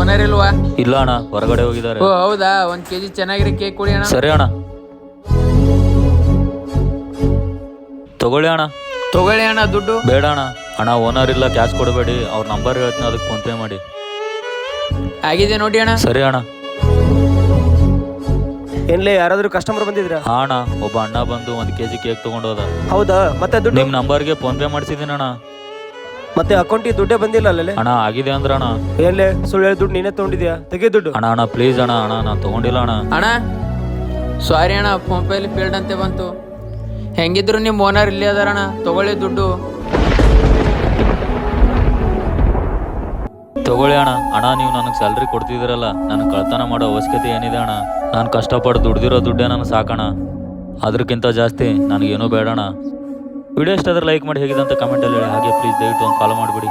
Owner ಇಲ್ವಾ? ಇಲ್ಲ ಅಣ್ಣ, ಹೊರಗಡೆ ಹೋಗಿದ್ದಾರೆ. ಓ ಹೌದಾ, 1 kg ಚೆನ್ನಾಗಿರೋ ಕೇಕ್ ಕೊಡಿ ಅಣ್ಣ. ಸರಿ ಅಣ್ಣ, ತಗೊಳ್ಳಿ ಅಣ್ಣ. ತಗೊಳ್ಳಿ ಅಣ್ಣ. ದುಡ್ಡು ಬೇಡ ಅಣ್ಣ. ಅಣ್ಣ ಓನರ್ ಇಲ್ಲ, ಕ್ಯಾಶ್ ಕೊಡಬೇಡಿ. ಅವ್ರ ನಂಬರ್ ಹೇಳ್ತೀನಿ, ಅದಕ್ಕೆ ಫೋನ್ ಪೇ ಮಾಡಿ. ಆಗಿದೆ ನೋಡಿ ಅಣ್ಣ. ಸರಿ ಅಣ್ಣ. ಏನ್ಲೇ, ಯಾರಾದ್ರೂ ಕಸ್ಟಮರ್ ಬಂದಿದ್ರ? ಹಾ ಅಣ್ಣ, ಒಬ್ಬ ಅಣ್ಣ ಬಂದು 1 kg ಕೇಕ್ ತಗೊಂಡು ಹೋದ. ಹೌದಾ, ಮತ್ತೆ ದುಡ್ಡು? ನಿಮ್ ನಂಬರ್ಗೆ ಫೋನ್ ಪೇ ಮಾಡಿಸಿದ್ದೀನಿ ಅಣ್ಣ. ಮತ್ತೆ ಅಕೌಂಟಿಗೆ ದುಡ್ಡೇ ಬಂದಿಲ್ಲ ಅಲ್ಲೇ? ಅಣ್ಣ ಆಗಿದೆ ಅಂದ್ರ ಅಣ್ಣ. ಏನ್ಲೇ, ಸುಳ್ಳು ಹೇಳಿ ದುಡ್ಡು ನೀನೇ ತಗೊಂಡಿದ್ಯಾ? ತೆಗಿ ದುಡ್ಡು. ಅಣ್ಣ ಅಣ್ಣ ಪ್ಲೀಸ್ ಅಣ್ಣ, ಅಣ್ಣ ನಾನು ತಗೊಂಡಿಲ್ಲ ಅಣ್ಣ. ಅಣ್ಣ ಸಾರಿ ಅಣ್ಣ, ಫೋನ್ ಪೇಲಿ ಫೇಲ್ಡ್ ಅಂತ ಬಂತು. ಹೆಂಗಿದ್ರು ನಿಮ್ಮ ಓನರ್ ಇಲ್ಲೇ ಅದಾರಣ್ಣ, ತಗೊಳ್ಳಿ ದುಡ್ಡು. ತಗೊಳ್ಳಿ ಅಣ್ಣ. ಅಣ್ಣ ನೀವು ನನಗೆ ಸ್ಯಾಲ್ರಿ ಕೊಡ್ತಿದ್ದೀರಲ್ಲ, ನನಗೆ ಕಳ್ತನ ಮಾಡೋ ಅವಶ್ಯಕತೆ ಏನಿದೆ ಅಣ್ಣ? ನಾನು ಕಷ್ಟಪಟ್ಟು ದುಡ್ದಿರೋ ದುಡ್ಡೇ ನನಗೆ ಸಾಕಣ. ಅದಕ್ಕಿಂತ ಜಾಸ್ತಿ ನನಗೇನೂ ಬೇಡಣ್ಣ. ವಿಡಿಯೋ ಇಷ್ಟಾದ್ರೆ ಲೈಕ್ ಮಾಡಿ, ಹೇಗಿದೆ ಅಂತ ಕಮೆಂಟಲ್ಲಿ ಹೇಳಿ. ಹಾಗೆ ಪ್ಲೀಸ್ ದಯವಿಟ್ಟು ಒಂದು ಫಾಲೋ ಮಾಡಿಬಿಡಿ.